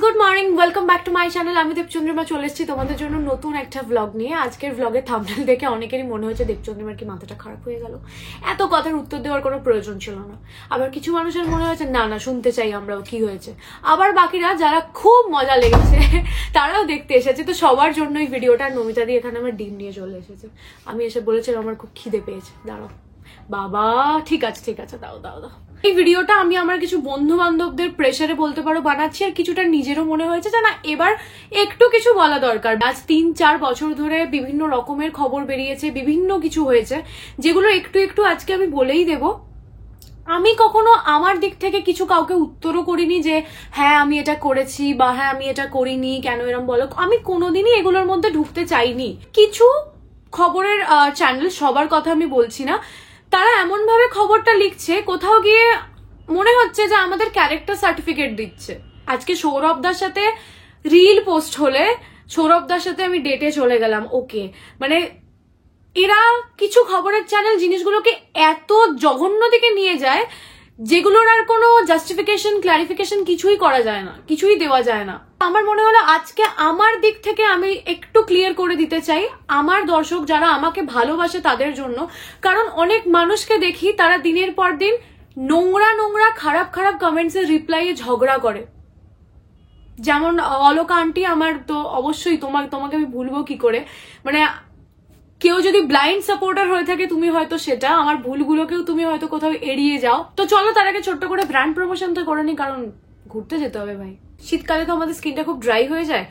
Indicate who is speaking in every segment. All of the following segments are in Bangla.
Speaker 1: Good morning, welcome back to my channel. আমি দেবচন্দ্রিমা চলে এসেছি তোমাদের জন্য নতুন একটা ব্লগ নিয়ে। আজকের ব্লগের থাম্বনেল দেখে অনেকেরই মনে হচ্ছে দেবচন্দ্রিমার কি মাথাটা খারাপ হয়ে গেল, এত কথার উত্তর দেওয়ার কোনো প্রয়োজন ছিল না। আবার কিছু মানুষের মনে হচ্ছে না না শুনতে চাই আমরাও কি হয়েছে। আবার বাকিরা যারা খুব মজা লেগেছে তারাও দেখতে এসেছে। তো সবার জন্য এই ভিডিওটা। নমিতা দিয়ে এখানে আমার ডিম নিয়ে চলে এসেছে। আমি এসে বলেছিলাম আমার খুব খিদে পেয়েছে, দাঁড়াও বাবা, ঠিক আছে দাও দাও দাও। এই ভিডিওটা আমি আমার কিছু বন্ধু বান্ধবদের প্রেসারে বলতে পারো বানাচ্ছি, আর কিছুটা নিজেরও মনে হয়েছে যে না এবার একটু কিছু বলা দরকার। আজ 3-4 বছর ধরে বিভিন্ন রকমের খবর বেরিয়েছে, বিভিন্ন কিছু হয়েছে যেগুলো একটু একটু আজকে আমি বলেই দেব। আমি কখনো আমার দিক থেকে কিছু কাউকে উত্তরও করিনি যে হ্যাঁ আমি এটা করেছি বা হ্যাঁ আমি এটা করিনি, কেন এরম বলো। আমি কোনোদিনই এগুলোর মধ্যে ঢুকতে চাইনি। কিছু খবরের চ্যানেল, সবার কথা আমি বলছি না, তারা এমন ভাবে খবরটা লিখছে কোথাও গিয়ে মনে হচ্ছে যে আমাদের ক্যারেক্টার সার্টিফিকেট দিচ্ছে। আজকে সৌরভদার সাথে রিল পোস্ট হলে সৌরভদার সাথে আমি ডেটে চলে গেলাম, ওকে, মানে এরা কিছু খবরের চ্যানেল জিনিসগুলোকে এত জঘন্য দিকে নিয়ে যায় যেগুলোর আর কোনো জাস্টিফিকেশন ক্লারিফিকেশন কিছুই করা যায় না, কিছুই দেওয়া যায় না। আমার মনে হলো আজকে আমার দিক থেকে আমি একটু ক্লিয়ার করে দিতে চাই আমার দর্শক যারা আমাকে ভালোবাসে তাদের জন্য। কারণ অনেক মানুষকে দেখি তারা দিনের পর দিন নোংরা নোংরা খারাপ খারাপ কমেন্টসের রিপ্লাইয়ে ঝগড়া করে। যেমন অলকা আন্টি, আমার তো অবশ্যই তোমাকে আমি ভুলবো কি করে, মানে কেউ যদি ব্লাইন্ড সাপোর্টার হয়ে থাকে তুমি হয়তো সেটা, আমার ভুলগুলোকেও তুমি হয়তো কোথাও এড়িয়ে যাও। তো চলো তার আগে ছোট্ট করে ব্র্যান্ড প্রমোশন তো করে নি, কারণ ঘুরতে যেতে হবে ভাই। শীতকালে তো আমাদের স্কিনটা খুব ড্রাই হয়ে যায়,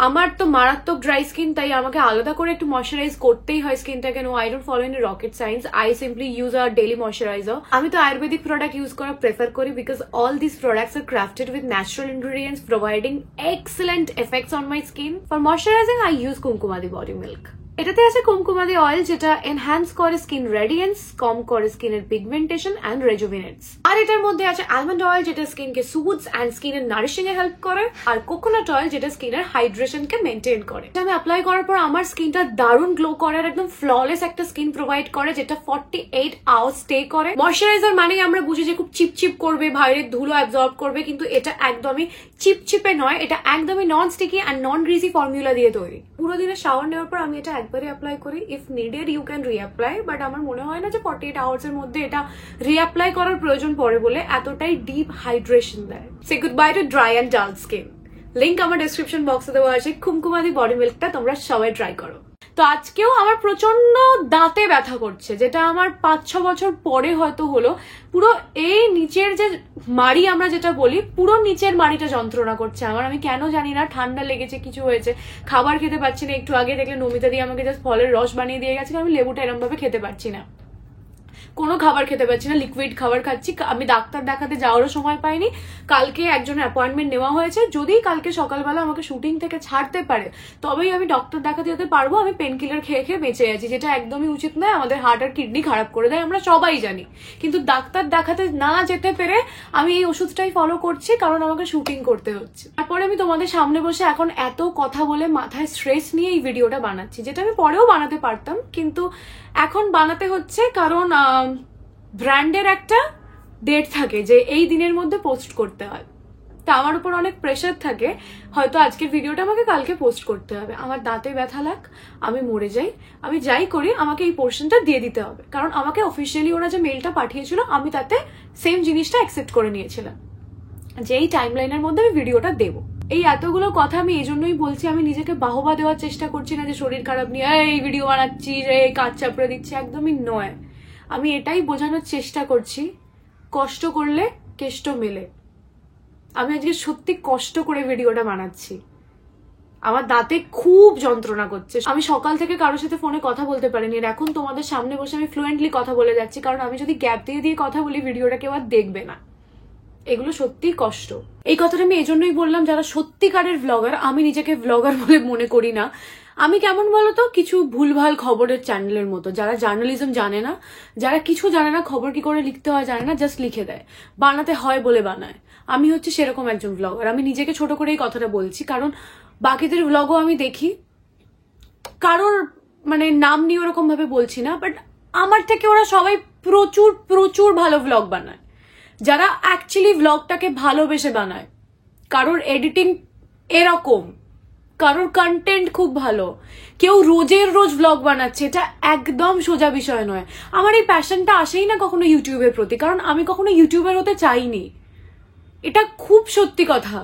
Speaker 1: আমার তো মারাত্মক ড্রাই স্কিন, তাই আমাকে আলাদা করে একটু ময়শ্চারাইজ করতেই হয় স্কিনটাকে। No, I don't follow in rocket science, I simply use a daily moisturiser. আমি তো আয়ুর্বেদিক প্রোডাক্ট ইউজ করা প্রেফার করি because all this products are crafted with natural ingredients providing excellent effects on my skin. For moisturising I use Kumkumadi body milk. এটাতে আছে কুমকুমাদি অয়েল, যেটা এনহ্যান্স করে স্কিন রেডিয়েন্স, কম করে স্কিনের পিগমেন্টেশন এন্ড রেজুভিনেটস। আর এটার মধ্যে আছে আলমন্ড অয়েল, যেটা স্কিনকে সুদস এন্ড স্কিনের নারিশিং এ হেল্প করে, আর কোকোনাট অয়েল, যেটা স্কিনের হাইড্রেশনকে মেনটেন করে। আমি অ্যাপ্লাই করার পর আমার স্কিনটা দারুণ গ্লো করে, একদম ফ্ললেস একটা স্কিন প্রোভাইড করে, যেটা 48 আওয়ার্স স্টে করে। ময়শ্চারাইজার মানেই আমরা বুঝি যে খুব চিপচিপ করবে, বাইরের ধুলো অ্যাবজর্ব করবে, কিন্তু এটা একদমই চিপচিপে নয়, এটা একদমই non sticky and non greasy formula দিয়ে তৈরি। পুরো দিনে শাওয়ার নেওয়ার পর আমি এটা একবারে অ্যাপ্লাই করি, if needed you can reapply, but আমার মনে হয় না যে 48 আওয়ার্স এর মধ্যে এটা রিঅ্যাপ্লাই করার প্রয়োজন পড়ে বলে, এতটাই ডিপ হাইড্রেশন দেয়। Say goodbye to dry and dull skin. Link আমার ডেসক্রিপশন বক্সে দেওয়া আছে। কুমকুমাদি বডি মিল্কটা তোমরা সবাই ট্রাই করো। তো আজকেও আমার প্রচন্ড দাঁতে ব্যথা করছে, যেটা আমার 5-6 বছর পরে হয়তো হলো। পুরো এই নিচের যে মাড়ি আমরা যেটা বলি, পুরো নিচের মাড়িটা যন্ত্রণা করছে আমার। আমি কেন জানি না, ঠান্ডা লেগেছে কিছু হয়েছে, খাবার খেতে পারছি না। একটু আগে দেখলে নমিতা দিয়ে আমাকে জাস্ট ফলের রস বানিয়ে দিয়ে গেছে, আমি লেবুটা এরম ভাবে খেতে পারছি না, কোনো খাবার খেতে পারছি না, লিকুইড খাবার খাচ্ছি। আমি ডাক্তার দেখাতে যাওয়ারও সময় পাইনি। কালকে একজনের অ্যাপয়েন্টমেন্ট নেওয়া হয়েছে, যদি কালকে সকালবেলা আমাকে শুটিং থেকে ছাড়তে পারে তবেই আমি ডক্টর দেখাতে যেতে পারবো। আমি পেন কিলার খেয়ে খেয়ে বেঁচে আছি, যেটা একদমই উচিত নয়, আমাদের হার্ট আর কিডনি খারাপ করে দেয়, আমরা সবাই জানি। কিন্তু ডাক্তার দেখাতে না যেতে পেরে আমি এই ওষুধটাই ফলো করছি, কারণ আমাকে শুটিং করতে হচ্ছে। তারপরে আমি তোমাদের সামনে বসে এখন এত কথা বলে মাথায় স্ট্রেস নিয়ে এই ভিডিওটা বানাচ্ছি, যেটা আমি পরেও বানাতে পারতাম, কিন্তু এখন বানাতে হচ্ছে কারণ ব্র্যান্ডের একটা ডেট থাকে যে এই দিনের মধ্যে পোস্ট করতে হয়। তা আমার উপর অনেক প্রেশার থাকে, হয়তো আজকের ভিডিওটা আমাকে কালকে পোস্ট করতে হবে। আমার দাঁতে ব্যথা লাগ, আমি মরে যাই, আমি যাই করি, আমাকে এই পোর্শনটা দিয়ে দিতে হবে, কারণ আমাকে অফিসিয়ালি ওরা যে মেলটা পাঠিয়েছিল আমি তাতে সেম জিনিসটা অ্যাকসেপ্ট করে নিয়েছিলাম যে এই টাইমলাইনের মধ্যে আমি ভিডিওটা দেবো। এই এতগুলো কথা আমি এই জন্যই বলছি, আমি নিজেকে বাহবা দেওয়ার চেষ্টা করছি না যে শরীর খারাপ নিয়ে এই ভিডিও বানাচ্ছি, এই কাজ চাপড়ে দিচ্ছি, একদমই নয়। আমি এটাই বোঝানোর চেষ্টা করছি, কষ্ট করলে কেষ্ট মেলে। আমি আজকে সত্যি কষ্ট করে ভিডিওটা বানাচ্ছি, আমার দাঁতে খুব যন্ত্রণা করছে। আমি সকাল থেকে কারোর সাথে ফোনে কথা বলতে পারিনি, আর এখন তোমাদের সামনে বসে আমি ফ্লুয়েন্টলি কথা বলে যাচ্ছি, কারণ আমি যদি গ্যাপ দিয়ে দিয়ে কথা বলি ভিডিওটা কেউ আর দেখবে না। এগুলো সত্যিই কষ্ট। এই কথাটা আমি এই জন্যই বললাম, যারা সত্যিকারের ভ্লগার, আমি নিজেকে ভ্লগার বলে মনে করি না, আমি কেমন বলতো কিছু ভুলভাল খবরের চ্যানেলের মতো, যারা জার্নালিজম জানে না, যারা কিছু জানে না, খবর কি করে লিখতে হয় জানে না, জাস্ট লিখে দেয়, বানাতে হয় বলে বানায়। আমি হচ্ছে সেরকম একজন ভ্লগার। আমি নিজেকে ছোট করে এই কথাটা বলছি, কারণ বাকিদের ভ্লগও আমি দেখি, কারোর মানে নাম নিয়ে ওরকম ভাবে বলছি না, বাট আমার থেকে ওরা সবাই প্রচুর প্রচুর ভালো ভ্লগ বানায়, যারা অ্যাকচুয়ালি ভ্লগটাকে ভালোবেসে বানায়। কারোর এডিটিং এরকম, কারোর কন্টেন্ট খুব ভালো, কেউ রোজের রোজ ব্লগ বানাচ্ছে, এটা একদম সোজা বিষয় নয়। আমার এই প্যাশনটা আসেই না কখনো ইউটিউবের প্রতি, কারণ আমি কখনো ইউটিউবার হতে চাইনি, এটা খুব সত্যি কথা।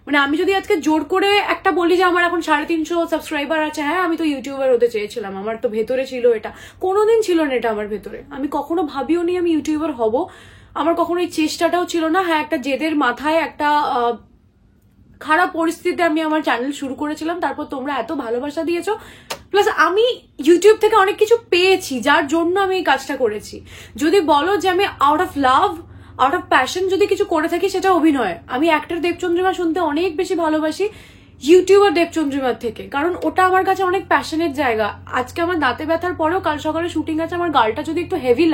Speaker 1: মানে আমি যদি আজকে জোর করে একটা বলি যে আমার এখন 350 সাবস্ক্রাইবার আছে, হ্যাঁ আমি তো ইউটিউবার হতে চেয়েছিলাম, আমার তো ভেতরে ছিল এটা, কোনোদিন ছিল না এটা আমার ভেতরে, আমি কখনো ভাবিও নি আমি ইউটিউবার হব, আমার কখনো এই চেষ্টাটাও ছিল না। হ্যাঁ একটা জেদের মাথায় একটা খারাপ পরিস্থিতিতে আমি আমার চ্যানেল শুরু করেছিলাম, তারপর তোমরা এত ভালোবাসা দিয়েছো, প্লাস আমি ইউটিউব থেকে অনেক কিছু পেয়েছি যার জন্য আমি এই কাজটা করেছি। যদি বলো যে আমি out of love, out of passion যদি কিছু করে থাকি, সেটা অভিনয়। আমি অ্যাক্টর দেবচন্দ্রিমা শুনতে অনেক বেশি ভালোবাসি ইউটিউবার দেবচন্দ্রিমার থেকে, কারণ ওটা আমার কাছে অনেক প্যাশনের জায়গা। আজকে আমার দাঁতে ব্যথার পরেও কাল সকালে শুটিং আছে, আমার গালটা যদি একটু হেভি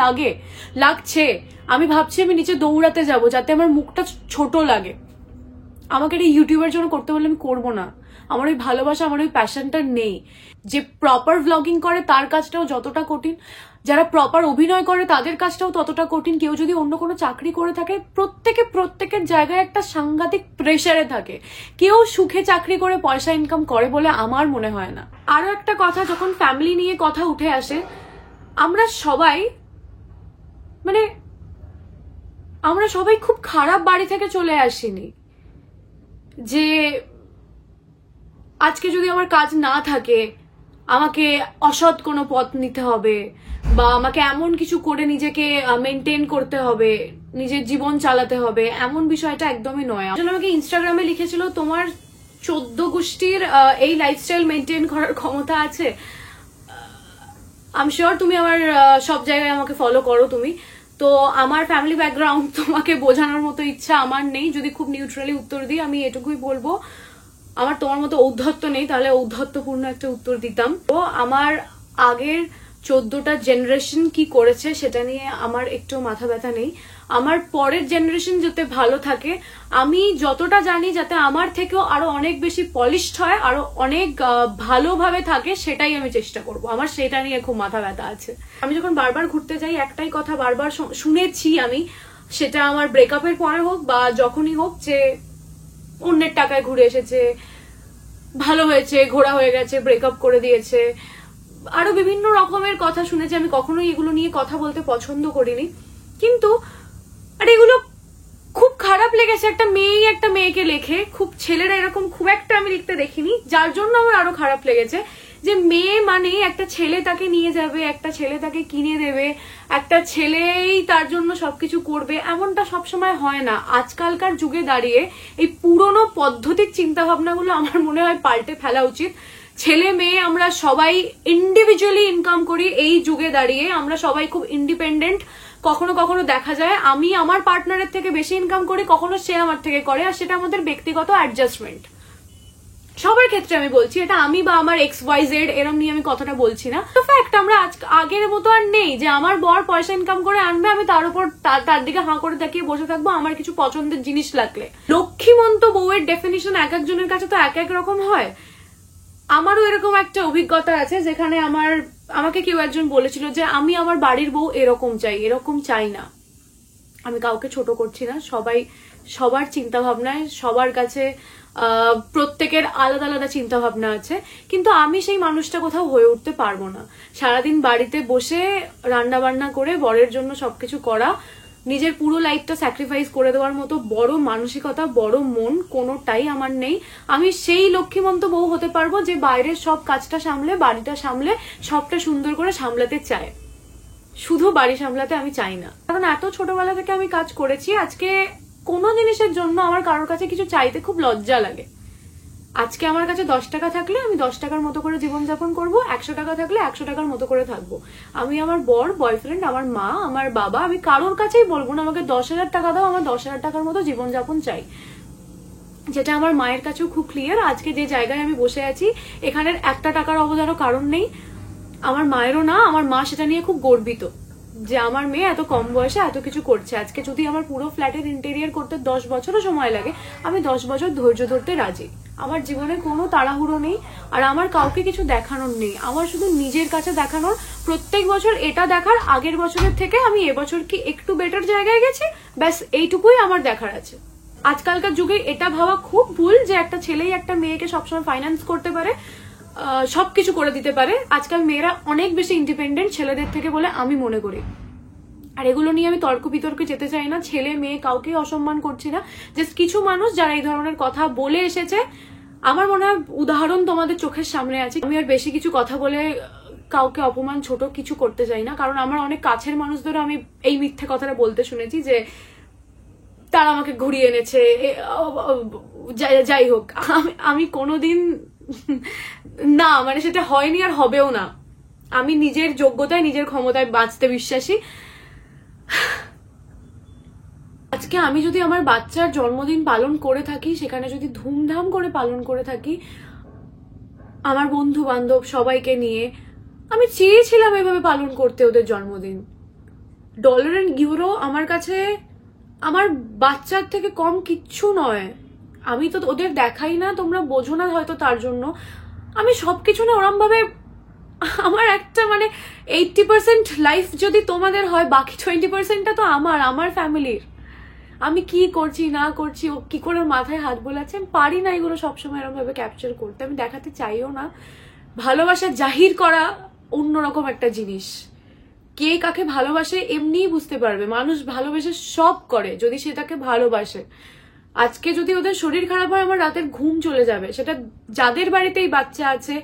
Speaker 1: লাগছে, আমি ভাবছি আমি নিচে দৌড়াতে যাব যাতে আমার মুখটা ছোট লাগে। আমাকে এটা ইউটিউবের জন্য করতে বললে আমি করবো না, আমার ওই ভালোবাসা, আমার ওই প্যাশনটা নেই। যে প্রপার ব্লগিং করে তার কাজটাও যতটা কঠিন, যারা প্রপার অভিনয় করে তাদের কাজটাও ততটা কঠিন। কেউ যদি অন্য কোনো চাকরি করে থাকে, প্রত্যেকের জায়গায় একটা সাংঘাতিক প্রেসারে থাকে, কেউ সুখে চাকরি করে পয়সা ইনকাম করে বলে আমার মনে হয় না। আরো একটা কথা, যখন ফ্যামিলি নিয়ে কথা উঠে আসে, আমরা সবাই খুব খারাপ বাড়ি থেকে চলে আসিনি যে আজকে যদি আমার কাজ না থাকে আমাকে অসৎ কোনো পথ নিতে হবে, বা আমাকে এমন কিছু করে নিজেকে মেনটেন করতে হবে, নিজের জীবন চালাতে হবে, এমন বিষয়টা একদমই নয়। আসলে আমাকে ইনস্টাগ্রামে লিখেছিল তোমার 14 গোষ্ঠীর এই লাইফস্টাইল মেনটেন করার ক্ষমতা আছে। আই এম শিওর তুমি আমার সব জায়গায় আমাকে ফলো করো তুমি, তো আমার ফ্যামিলি ব্যাকগ্রাউন্ড তোমাকে বোঝানোর মতো ইচ্ছা আমার নেই। যদি খুব নিউট্রালি উত্তর দিই, আমি এটুকুই বলবো, আমার তোমার মতো ঔদ্ধত্য নেই, তাহলে ঔদ্ধত্যপূর্ণ একটা উত্তর দিতাম। তো আমার আগের 14টা জেনারেশন কি করেছে সেটা নিয়ে আমার একটু মাথা ব্যথা নেই। আমার পরের জেনারেশন যাতে ভালো থাকে, আমি যতটা জানি যাতে আমার থেকেও আরো অনেক বেশি পলিশড হয়, আরো অনেক ভালোভাবে থাকে, সেটাই আমি চেষ্টা করব। আমার সেটা নিয়ে খুব মাথা ব্যথা আছে। আমি যখন বারবার ঘুরতে যাই, একটাই কথা বারবার শুনেছি আমি, সেটা আমার ব্রেকআপের পরে হোক বা যখনই হোক, যে অন্যের টাকায় ঘুরে এসেছে, ভালো হয়েছে, ঘোরা হয়ে গেছে, ব্রেকআপ করে দিয়েছে, আরো বিভিন্ন রকমের কথা শুনেছি। আমি কখনোই এগুলো নিয়ে কথা বলতে পছন্দ করিনি, কিন্তু আর এগুলো খুব খারাপ লেগেছে। একটা মেয়েকে লেখে, খুব ছেলেরা এরকম খুব একটা আমি লিখতে দেখিনি, যার জন্য আমার আরো খারাপ লেগেছে। যে মেয়ে মানে একটা ছেলে তাকে নিয়ে যাবে, একটা ছেলে তাকে কিনে দেবে, একটা ছেলেই তার জন্য সবকিছু করবে, এমনটা সবসময় হয় না। আজকালকার যুগে দাঁড়িয়ে এই পুরনো পদ্ধতির চিন্তা ভাবনাগুলো আমার মনে হয় পাল্টে ফেলা উচিত। ছেলে মেয়ে আমরা সবাই ইন্ডিভিজুয়ালি ইনকাম করি, এই যুগে দাঁড়িয়ে আমরা সবাই খুব ইন্ডিপেন্ডেন্ট। কখনো কখনো দেখা যায় আমি আমার পার্টনারের থেকে বেশি ইনকাম করি, কখনো সে আমার থেকে করে, আর সেটা আমাদের ব্যক্তিগত অ্যাডজাস্টমেন্ট। সবার ক্ষেত্রে আমি বলছি, এটা আমি বা আমার XYZ এরম নিয়ে আমি কথাটা বলছি না। তো ফ্যাক্ট, আমরা আগের মতো আর নেই যে আমার বর পয়সা ইনকাম করে আনবে, আমি তার উপর তার দিকে হাঁ করে তাকিয়ে বসে থাকবো আমার কিছু পছন্দের জিনিস লাগলে। লক্ষ্মীমন্ত বউয়ের ডেফিনিশন এক একজনের কাছে তো এক এক রকম হয়। আমারও এরকম একটা অভিজ্ঞতা আছে, যেখানে আমাকে কেউ একজন বলেছিল যে আমি আমার বাড়ির বউ এরকম চাই না। আমি কাউকে ছোট করছি না, সবার চিন্তা ভাবনায়, সবার কাছে প্রত্যেকের আলাদা আলাদা চিন্তা ভাবনা আছে, কিন্তু আমি সেই মানুষটা কোথাও হয়ে উঠতে পারবো না। সারাদিন বাড়িতে বসে রান্না বান্না করে বরের জন্য সবকিছু করা, নিজের পুরো লাইফটা স্যাক্রিফাইস করে দেওয়ার মতো বড় মানসিকতা, বড় মন কোনোটাই আমার নেই। আমি সেই লক্ষ্মীমন্ত বউ হতে পারবো যে বাইরের সব কাজটা সামলে, বাড়িটা সামলে, সবটা সুন্দর করে সামলাতে চায়। শুধু বাড়ি সামলাতে আমি চাই না, কারণ এত ছোটবেলা থেকে আমি কাজ করেছি। আজকে কোনো জিনিসের জন্য আমার কারোর কাছে কিছু চাইতে খুব লজ্জা লাগে। আজকে আমার কাছে 10 টাকা থাকলে আমি 10 টাকার মতো করে জীবনযাপন করবো, 100 টাকা থাকলে 100 টাকার মতো করে থাকবো। আমি আমার বয়ফ্রেন্ড, আমার মা, আমার বাবা, আমি কারোর কাছেই বলবো না আমাকে 10,000 টাকা দাও, আমার 10,000 টাকার মতো জীবনযাপন চাই। যেটা আমার মায়ের কাছেও খুব ক্লিয়ার। আজকে যে জায়গায় আমি বসে আছি, এখানের 1 টাকার অবদানও কারণ নেই, আমার মায়েরও না। আমার মা সেটা নিয়ে খুব গর্বিত যে আমার মেয়ে এত কম বয়সে এত কিছু করছে। আজকে যদি আমার পুরো ফ্ল্যাটের ইন্টেরিয়ার করতে 10 বছরও সময় লাগে, আমি 10 বছর ধৈর্য ধরতে রাজি। আমার জীবনে কোনো তাড়াহুড়ো নেই, আর আমার কাউকে কিছু দেখানোর নেই। আমার শুধু নিজের কাছে দেখানোর, প্রত্যেক বছর এটা দেখার আগের বছরের থেকে আমি এবছর কি একটু বেটার জায়গায় গেছি, ব্যাস এইটুকুই আমার দেখার আছে। আজকালকার যুগে এটা ভাবা খুব ভুল যে একটা ছেলেই একটা মেয়েকে সবসময় ফাইন্যান্স করতে পারে, সবকিছু করে দিতে পারে। আজকাল মেয়েরা অনেক বেশি ইন্ডিপেন্ডেন্ট ছেলেদের থেকে বলে আমি মনে করি। আর এগুলো নিয়ে আমি তর্ক বিতর্কে যেতে চাই না, ছেলে মেয়ে কাউকে অসম্মান করছি না, জাস্ট কিছু মানুষ যারা এই ধরনের কথা বলে এসেছে, আমার মনে হয় উদাহরণ তোমাদের চোখের সামনে আছে। আমি আর বেশি কিছু কথা বলে কাউকে অপমান ছোট কিছু করতে চাই না, কারণ আমার অনেক কাছের মানুষদেরও আমি এই মিথ্যে কথাটা বলতে শুনেছি যে তারা আমাকে ঘুরিয়ে এনেছে। যাই হোক, আমি কোনোদিন না, মানে সেটা হয়নি আর হবেও না। আমি নিজের যোগ্যতায় নিজের ক্ষমতায় বাঁচতে বিশ্বাসী। আজকে আমি যদি আমার বাচ্চার জন্মদিন পালন করে থাকি, সেখানে যদি ধুমধাম করে পালন করে থাকি আমার বন্ধু বান্ধব সবাইকে নিয়ে, আমি চেয়েছিলাম এভাবে পালন করতে ওদের জন্মদিন। ডলার এন্ড ইউরো আমার কাছে আমার বাচ্চার থেকে কম কিচ্ছু নয়। আমি তো ওদের দেখাই না, তোমরা বোঝো না হয়তো, তার জন্য আমি সবকিছু না ওরম ভাবে, আমার একটা মানে 80% লাইফ যদি তোমাদের হয়, বাকি 20%টা তো আমার ফ্যামিলির। আমি কি করছি না করছি, ও কি করে মাথায় হাত বোলাচ্ছে, আমি পারি না এগুলো সবসময় এরকম ভাবে ক্যাপচার করতে, আমি দেখাতে চাইও না। ভালোবাসা জাহির করা অন্যরকম একটা জিনিস। কে কাকে ভালোবাসে এমনিই বুঝতে পারবে। মানুষ ভালোবেসে সব করে যদি সে তাকে ভালোবাসে। আজকে যদি ওদের শরীর খারাপ হয়, আমার রাতের ঘুম চলে যাবে। সেটা যাদের বাড়িতেই বাচ্চা আছে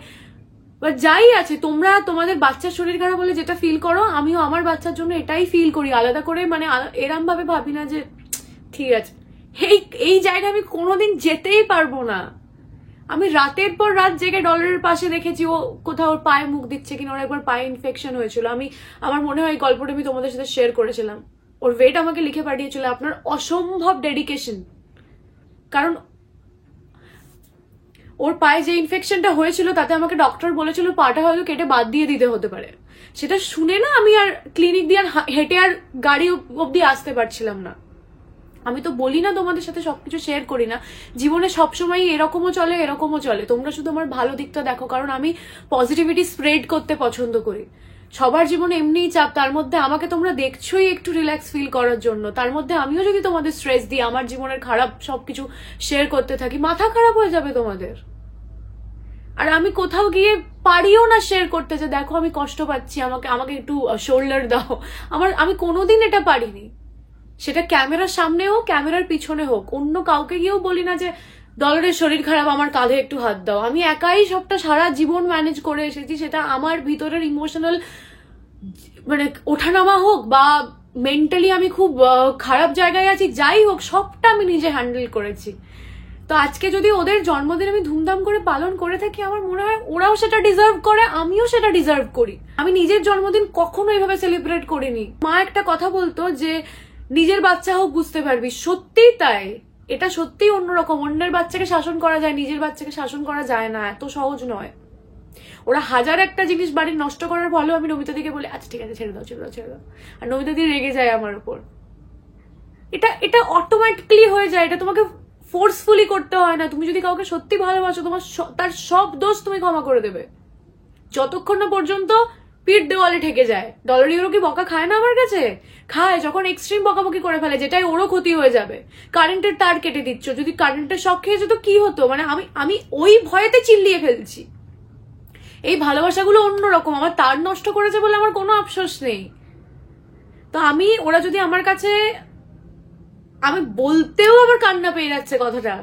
Speaker 1: বা যাই আছে, তোমরা তোমাদের বাচ্চার শরীর খারাপ হলে যেটা ফিল করো, আমিও আমার বাচ্চার জন্য এটাই ফিল করি, আলাদা করে মানে এরম ভাবে ভাবি না যে ঠিক আছে। এই জায়গায় আমি কোনোদিন যেতেই পারবো না। আমি রাতের পর রাত জেগে ডলারের পাশে দেখেছি ও কোথাও ওর পায়ে মুখ দিচ্ছে কিনা। ওর একবার পায়ে ইনফেকশন হয়েছিল, আমার মনে হয় গল্পটা আমি তোমাদের সাথে শেয়ার করেছিলাম। ওর ওয়েট আমাকে লিখে পাঠিয়েছিল, আপনার অসম্ভব ডেডিকেশন। কারণ ওর পায়ে যে ইনফেকশনটা হয়েছিল তাতে আমাকে ডক্টর বলেছিল পাটা হয়তো কেটে বাদ দিয়ে দিতে হতে পারে। সেটা শুনে না আমি আর ক্লিনিক দিয়ে হেঁটে আর গাড়ি অব্দি আসতে পারছিলাম না। আমি তো বলি না তোমাদের সাথে সবকিছু শেয়ার করি না, জীবনে সবসময় এরকমও চলে এরকমও চলে। তোমরা শুধু আমার ভালো দিকটা দেখো, কারণ আমি পজিটিভিটি স্প্রেড করতে পছন্দ করি। সবার জীবনে এমনিই চাপ, তার মধ্যে আমাকে তোমরা দেখছোই একটু রিল্যাক্স ফিল করার জন্য। তার মধ্যে আমিও যদি তোমাদের স্ট্রেস দিই, আমার জীবনের খারাপ সবকিছু শেয়ার করতে থাকি, মাথা খারাপ হয়ে যাবে তোমাদের। আর আমি কোথাও গিয়ে পারিও না শেয়ার করতে যে দেখো আমি কষ্ট পাচ্ছি, আমাকে একটু শোল্ডার দাও। আমি কোনোদিন এটা পারিনি, সেটা ক্যামেরার সামনে হোক ক্যামেরার পিছনে হোক। অন্য কাউকে গিয়েও বলি না যে ডলারের শরীর খারাপ, আমার কাঁধে একটু হাত দাও। আমি একাই সবটা সারা জীবন ম্যানেজ করে এসেছি। সেটা আমার ভিতরের ইমোশনাল মানে ওঠানামা হোক বা মেন্টালি আমি খুব খারাপ জায়গায় আছি, যাই হোক সবটা আমি নিজে হ্যান্ডেল করেছি। তো আজকে যদি ওদের জন্মদিন আমি ধুমধাম করে পালন করে থাকি, আমার মনে হয় ওরাও সেটা ডিজার্ভ করে, আমিও সেটা ডিজার্ভ করি। আমি নিজের জন্মদিন কখনো এইভাবে সেলিব্রেট করিনি। মা একটা কথা বলতো যে নিজের বাচ্চা হোক বুঝতে পারবি, সত্যিই তাই। এটা সত্যিই অন্যরকম। অন্যের বাচ্চাকে শাসন করা যায়, নিজের বাচ্চাকে শাসন করা যায় না, এত সহজ নয়। ওরা হাজার একটা জিনিস বাড়ির নষ্ট করার ফলেও আমি নমিতা দিকে বলি আচ্ছা ঠিক আছে ছেড়ে দাও ছেড়ে দাও ছেড়ে দাও, আর নমিতা দিয়ে রেগে যায় আমার উপর। এটা অটোমেটিকলি হয়ে যায়, এটা তোমাকে ফোর্সফুলি করতে হয় না। তুমি যদি কাউকে সত্যি ভালোবাসো, তার সব দোষ তুমি ক্ষমা করে দেবে, যতক্ষণ না পর্যন্ত পিঠ দেওয়ালে ঠেকে যায়। ডলার ইউরো কি বকা খায় না আমার কাছে? খায়, যখন এক্সট্রিম বকাবকি করে ফেলে, যেটাই ওরও ক্ষতি হয়ে যাবে। কারেন্টের তার কেটে দিচ্ছ, যদি কারেন্টের শক খেয়ে যেত কি হতো, মানে আমি ওই ভয়েতে চিল্লিয়ে ফেলছি। এই ভালোবাসাগুলো অন্যরকম। আমার তার নষ্ট করেছে বলে আমার কোনো আফসোস নেই। তো ওরা যদি আমার কাছে, আমি বলতেও আমার কান্না পেয়ে যাচ্ছে কথাটা,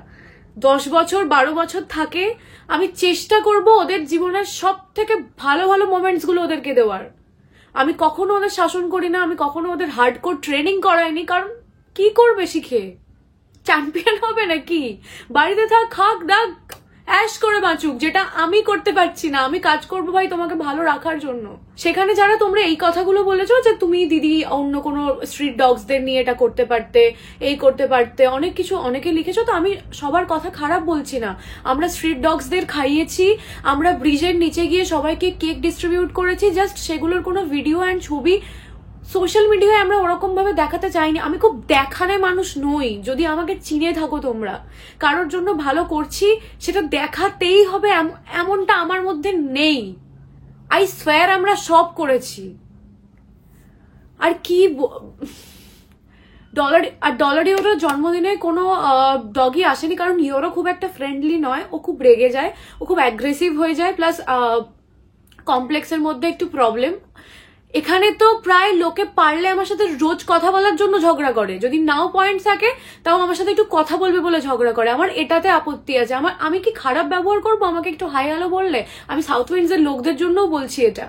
Speaker 1: 10 বছর 12 বছর থাকে, আমি চেষ্টা করব ওদের জীবনের সব থেকে ভালো ভালো মোমেন্টস গুলো ওদেরকে দেওয়ার। আমি কখনো ওদের শাসন করি না, আমি কখনো ওদের হার্ডকোর ট্রেনিং করাইনি। কারণ কি করবে শিখে? চ্যাম্পিয়ন হবে নাকি? বাড়িতে থাক, খাক ডাক, অ্যাশ করে বাঁচুক, যেটা আমি করতে পারছি না। আমি কাজ করবো ভাই তোমাকে ভালো রাখার জন্য। সেখানে যারা তোমরা এই কথাগুলো বলেছো যে তুমি দিদি অন্য কোনো স্ট্রিট ডগসদের নিয়ে এটা করতে পারতে, এই করতে পারতে, অনেক কিছু অনেকে লিখেছো, তো আমি সবার কথা খারাপ বলছি না। আমরা স্ট্রিট ডগসদের খাইয়েছি, আমরা ব্রিজের নিচে গিয়ে সবাইকে কেক ডিস্ট্রিবিউট করেছি, জাস্ট সেগুলোর কোনো ভিডিও অ্যান্ড ছবি সোশ্যাল মিডিয়ায় আমরা ওরকম ভাবে দেখাতে চাইনি। আমি খুব দেখানে মানুষ নই। যদি আমাকে চিনে থাকো তোমরা, কারোর জন্য ভালো করছি সেটা দেখাতেই হবে এমনটা আমার মধ্যে নেই। আই সোয়ার আমরা সব করেছি। আর কি ডলারিওর জন্মদিনে কোনো ডগই আসেনি, কারণ লিওরও খুব একটা ফ্রেন্ডলি নয়, ও খুব রেগে যায়, ও খুব অ্যাগ্রেসিভ হয়ে যায়, প্লাস কমপ্লেক্সের মধ্যে একটু প্রবলেম। এখানে তো প্রায় লোকে পারলে আমার সাথে রোজ কথা বলার জন্য ঝগড়া করে, যদি নাও পয়েন্ট থাকে তাও আমার সাথে একটু কথা বলবে বলে ঝগড়া করে। আমার এটাতে আপত্তি আছে। আমি কি খারাপ ব্যবহার করবো আমাকে একটু হাই হ্যালো বললে? আমি সাউথ উইন্ডসের লোকদের জন্যও বলছি এটা,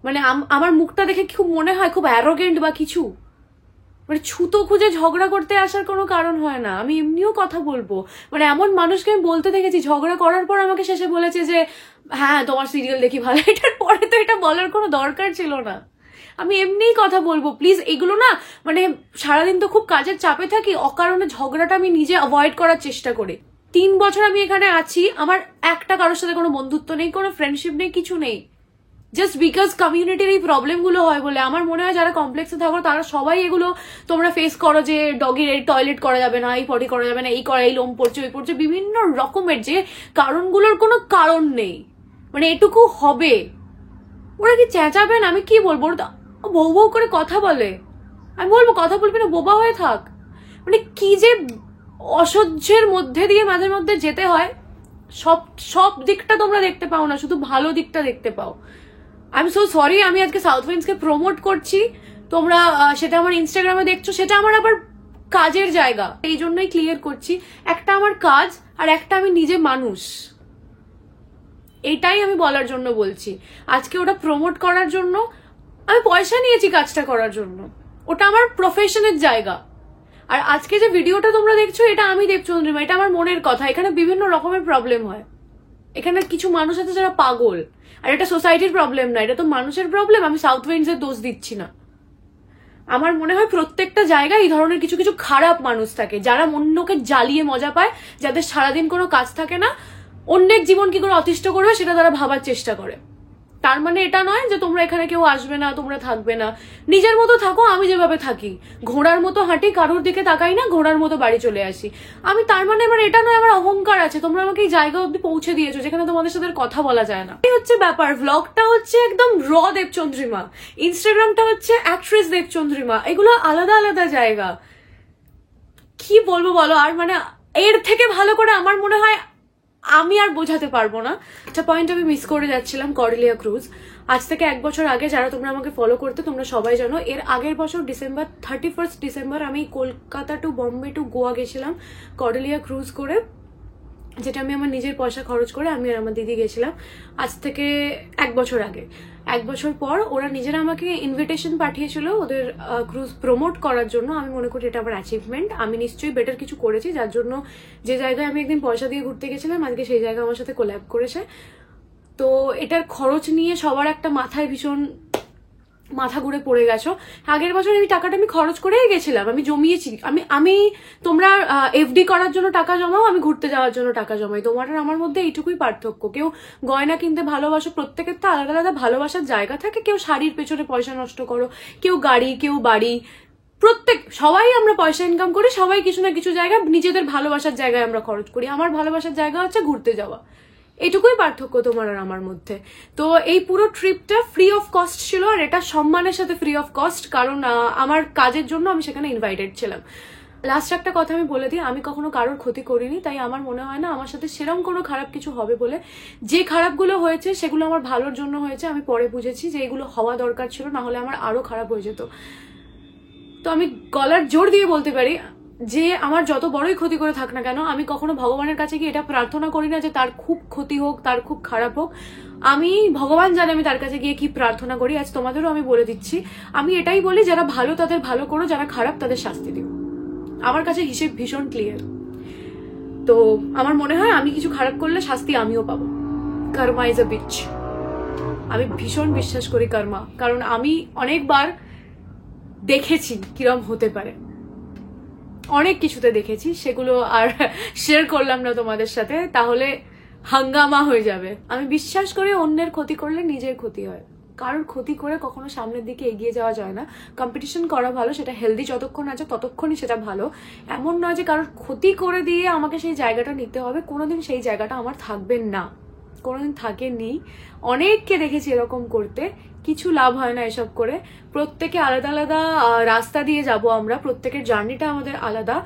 Speaker 1: মানে আমার মুখটা দেখে খুব মনে হয় খুব অ্যারোগেন্ট বা কিছু, মানে ছুতো খুঁজে ঝগড়া করতে আসার কোনো কারণ হয় না। আমি এমনিও কথা বলবো, মানে এমন মানুষকে আমি বলতে দেখেছি ঝগড়া করার পর আমাকে শেষে বলেছে যে হ্যাঁ তোমার সিরিয়াল দেখি ভালো। এটার পরে তো এটা বলার কোনো দরকার ছিল না। আমি এমনিই কথা বলবো, প্লিজ এগুলো না, মানে সারাদিন তো খুব কাজের চাপে থাকি, অকারণে ঝগড়াটা আমি নিজে অ্যাভয়েড করার চেষ্টা করি। 3 বছর আমি এখানে আছি, আমার একটা কারোর সাথে কোনো বন্ধুত্ব নেই, কোনো ফ্রেন্ডশিপ নেই, কিছু নেই, জাস্ট বিকজ কমিউনিটির এই প্রবলেমগুলো হয় বলে। আমার মনে হয় যারা কমপ্লেক্সে থাকো তারা সবাই এগুলো তোমরা ফেস করো, যে ডগের এই টয়লেট করা যাবে না, এই পটি করা যাবে না, এই করা, এই লোম পড়ছে, ওই পড়ছে, বিভিন্ন রকমের যে কারণগুলোর কোনো কারণ নেই, মানে এটুকু হবে। ওরা কি চেঁচাবেন? আমি কি বলবো? ওরা বউ বউ করে কথা বলে, আমি বলবো কথা বলবি না, বোবা হয়ে থাক। মানে কি যে অসহ্যের মধ্যে দিয়ে মাঝে মধ্যে যেতে হয়। সব দিকটা তোমরা দেখতে পাও না, শুধু ভালো দিকটা দেখতে পাও। আই এম সো সরি, আমি আজকে সাউথ উইন্ডসকে প্রমোট করছি, তোমরা সেটা আমার ইনস্টাগ্রামে দেখছো, সেটা আমার আবার কাজের জায়গা, এই জন্যই ক্লিয়ার করছি। একটা আমার কাজ আর একটা আমি নিজে মানুষ, এটাই আমি বলার জন্য বলছি। আজকে ওটা প্রমোট করার জন্য আমি পয়সা নিয়েছি কাজটা করার জন্য, ওটা আমার প্রফেশনের জায়গা। আর আজকে যে ভিডিওটা তোমরা দেখছো এটা আমি দেবচন্দ্রিমা, এটা আমার মনের কথা। এখানে বিভিন্ন রকমের প্রবলেম হয়, এখানে কিছু মানুষ আছে যারা পাগল, আর এটা সোসাইটির প্রবলেম না, এটা তো মানুষের প্রবলেম। আমি সাউথ উইন্ডসের দোষ দিচ্ছি না। আমার মনে হয় প্রত্যেকটা জায়গায় এই ধরনের কিছু কিছু খারাপ মানুষ থাকে, যারা অন্যকে জ্বালিয়ে মজা পায়, যাদের সারাদিন কোনো কাজ থাকে না, অন্যের জীবন কি করে অতিষ্ঠ করবে সেটা তারা ভাবার চেষ্টা করে। তার মানে এটা নয় যে তোমরা এখানে কেউ আসবে না, তোমরা থাকবে না, নিজের মতো থাকো। আমি যেভাবে থাকি, ঘোড়ার মতো হাঁটি, কারোর দিকে তাকাই না, ঘোড়ার মতো বাড়ি চলে আসি আমি। তার মানে এবার এটা নয় আমার অহংকার আছে, তোমরা আমাকে এই জায়গা অব্দি পৌঁছে দিয়েছো যেখানে তোমাদের সাথে কথা বলা যায় না। এই হচ্ছে ব্যাপার। ভ্লগটা হচ্ছে একদম র দেবচন্দ্রিমা, ইনস্টাগ্রামটা হচ্ছে অ্যাক্ট্রেস দেবচন্দ্রিমা, এগুলো আলাদা আলাদা জায়গা। কি বলবো বলো? আর মানে এর থেকে ভালো করে আমার মনে হয় আমি আর বোঝাতে পারবো না। একটা পয়েন্ট আমি মিস করে যাচ্ছিলাম, কর্ডেলিয়া ক্রুজ। আজ থেকে 1 বছর আগে যারা তোমরা আমাকে ফলো করতে তোমরা সবাই জানো, এর আগের বছর 31 ডিসেম্বর আমি কলকাতা টু বম্বে টু গোয়া গেছিলাম কর্ডেলিয়া ক্রুজ করে, যেটা আমি আমার নিজের পয়সা খরচ করে আমি আর আমার দিদি গেছিলাম। আজ থেকে 1 বছর আগে, 1 বছর পর ওরা নিজেরা আমাকে ইনভিটেশন পাঠিয়েছিল ওদের ক্রুজ প্রমোট করার জন্য। আমি মনে করি এটা আমার অ্যাচিভমেন্ট, আমি নিশ্চয়ই বেটার কিছু করেছি, যার জন্য যে জায়গায় আমি একদিন পয়সা দিয়ে ঘুরতে গেছিলাম আজকে সেই জায়গা আমার সাথে কোল্যাব করেছে। তো এটার খরচ নিয়ে সবার একটা মাথায় ভীষণ মাথা ঘুরে পড়ে গেছো। আগের বছর এই টাকাটা আমি খরচ করেই গেছিলাম, আমি জমিয়েছি। আমি তোমরা এফডি করার জন্য টাকা জমাও, আমি ঘুরতে যাওয়ার জন্য টাকা জমাই। তোমার আর আমার মধ্যে এইটুকুই পার্থক্য। কেউ গয়না কিনতে ভালোবাসো, প্রত্যেকের তো আলাদা আলাদা ভালোবাসার জায়গা থাকে। কেউ শাড়ির পেছনে পয়সা নষ্ট করো, কেউ গাড়ি, কেউ বাড়ি, সবাই আমরা পয়সা ইনকাম করি, সবাই কিছু না কিছু জায়গায় নিজেদের ভালোবাসার জায়গায় আমরা খরচ করি। আমার ভালোবাসার জায়গা হচ্ছে ঘুরতে যাওয়া, এইটুকুই পার্থক্য তোমার আর আমার মধ্যে। তো এই পুরো ট্রিপটা ফ্রি অফ কস্ট ছিল, আর এটা সম্মানের সাথে ফ্রি অফ কস্ট, কারণ আমার কাজের জন্য আমি সেখানে ইনভাইটেড ছিলাম। লাস্ট একটা কথা আমি বলে দিই, আমি কখনো কারোর ক্ষতি করিনি, তাই আমার মনে হয় না আমার সাথে সেরকম কোনো খারাপ কিছু হবে বলে। যে খারাপগুলো হয়েছে সেগুলো আমার ভালোর জন্য হয়েছে। আমি পরে বুঝেছি যে এগুলো হওয়া দরকার ছিল, না হলে আমার আরো খারাপ হয়ে যেত। তো আমি গলার জোর দিয়ে বলতে পারি যে আমার যত বড়ই ক্ষতি করে থাক না কেন, আমি কখনো ভগবানের কাছে গিয়ে এটা প্রার্থনা করি না যে তার খুব ক্ষতি হোক, তার খুব খারাপ হোক। আমি ভগবান জানে আমি তার কাছে গিয়ে কি প্রার্থনা করি। আজ তোমাদেরও আমি বলে দিচ্ছি, আমি এটাই বলি যারা ভালো তাদের ভালো করো, যারা খারাপ তাদের শাস্তি দিও। আমার কাছে হিসেব ভীষণ ক্লিয়ার। তো আমার মনে হয় আমি কিছু খারাপ করলে শাস্তি আমিও পাবো। কর্মা ইজ আ বিচ। আমি ভীষণ বিশ্বাস করি কর্মা, কারণ আমি অনেকবার দেখেছি কিরম হতে পারে, অনেক কিছুতে দেখেছি, সেগুলো আর শেয়ার করলাম না তোমাদের সাথে, তাহলে হাঙ্গামা হয়ে যাবে। আমি বিশ্বাস করি অন্যের ক্ষতি করলে নিজের ক্ষতি হয়, কারোর ক্ষতি করে কখনো সামনের দিকে এগিয়ে যাওয়া যায় না। কম্পিটিশন করা ভালো, সেটা হেলদি যতক্ষণ আছে ততক্ষণই সেটা ভালো। এমন নয় যে কারোর ক্ষতি করে দিয়ে আমাকে সেই জায়গাটা নিতে হবে, কোনোদিন সেই জায়গাটা আমার থাকবে না। কোনোদিন থাকেনি। অনেককে দেখেছি এরকম করতে, কিছু লাভ হয় না এসব করে। প্রত্যেকে আলাদা আলাদা রাস্তা দিয়ে যাব আমরা, প্রত্যেকের জার্নিটা আমাদের আলাদা।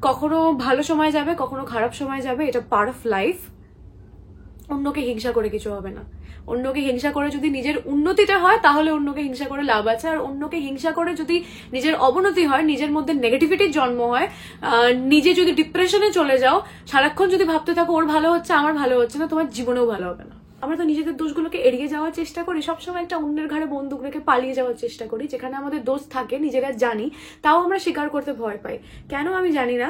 Speaker 1: কখনো ভালো সময় যাবে, কখনো খারাপ সময় যাবে, এটা পার্ট অফ লাইফ। অন্যকে হিংসা করে কিছু হবে না। অন্যকে হিংসা করে যদি নিজের উন্নতিটা হয় তাহলে অন্যকে হিংসা করে লাভ আছে, আর অন্যকে হিংসা করে যদি নিজের অবনতি হয়, নিজের মধ্যে নেগেটিভিটির জন্ম হয়, নিজে যদি ডিপ্রেশনে চলে যাও, সারাক্ষণ যদি ভাবতে থাকো ওর ভালো হচ্ছে আমার ভালো হচ্ছে না, তোমার জীবনেও ভালো হবে না। আমরা তো নিজেদের দোষগুলোকে এড়িয়ে যাওয়ার চেষ্টা করি, সবসময় একটা অন্যের ঘাড়ে বন্দুক রেখে পালিয়ে যাওয়ার চেষ্টা করি। যেখানে আমাদের দোষ থাকে নিজেরা জানি, তাও আমরা স্বীকার করতে ভয় পাই কেন আমি জানি না।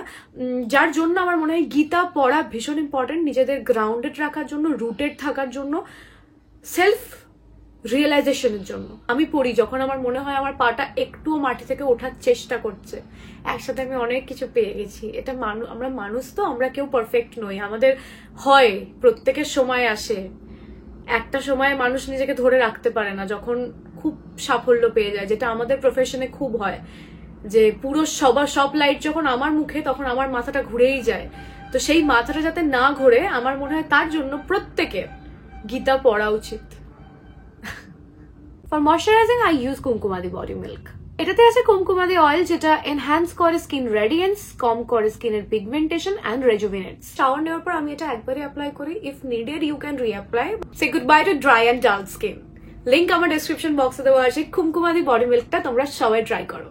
Speaker 1: যার জন্য আমার মনে হয় গীতা পড়া ভীষণ ইম্পর্টেন্ট, নিজেদের গ্রাউন্ডেড রাখার জন্য, রুটেড থাকার জন্য, সেলফ রিয়েলাইজেশনের জন্য। আমি পড়ি যখন আমার মনে হয় আমার পাটা একটুও মাটি থেকে ওঠার চেষ্টা করছে, একসাথে আমি অনেক কিছু পেয়ে গেছি। এটা আমরা মানুষ তো, আমরা কেউ পারফেক্ট নই, আমাদের হয়, প্রত্যেকের সময় আসে। একটা সময় মানুষ নিজেকে ধরে রাখতে পারে না যখন খুব সাফল্য পেয়ে যায়, যেটা আমাদের প্রফেশনে খুব হয়, যে পুরো সব লাইট যখন আমার মুখে, তখন আমার মাথাটা ঘুরেই যায়। তো সেই মাথাটা যাতে না ঘোরে, আমার মনে হয় তার জন্য প্রত্যেকের গীতা পড়া উচিত। For moisturising I use Kumkumadi body milk. এটাতে আছে কুমকুমাদি অয়েল, যেটা এনহ্যান্স করে স্কিন রেডিয়েন্স, কম করে স্কিনের পিগমেন্টেশন এন্ড রেজুভিনেটস। শাওয়ার নেওয়ার পর আমি এটা একবারই অ্যাপ্লাই করি, if needed you can reapply. Say goodbye to dry and dull skin. Link আমার ডেসক্রিপশন বক্সে দেওয়া আছে। কুমকুমাদি বডি মিল্কটা তোমরা সবাই ট্রাই করো।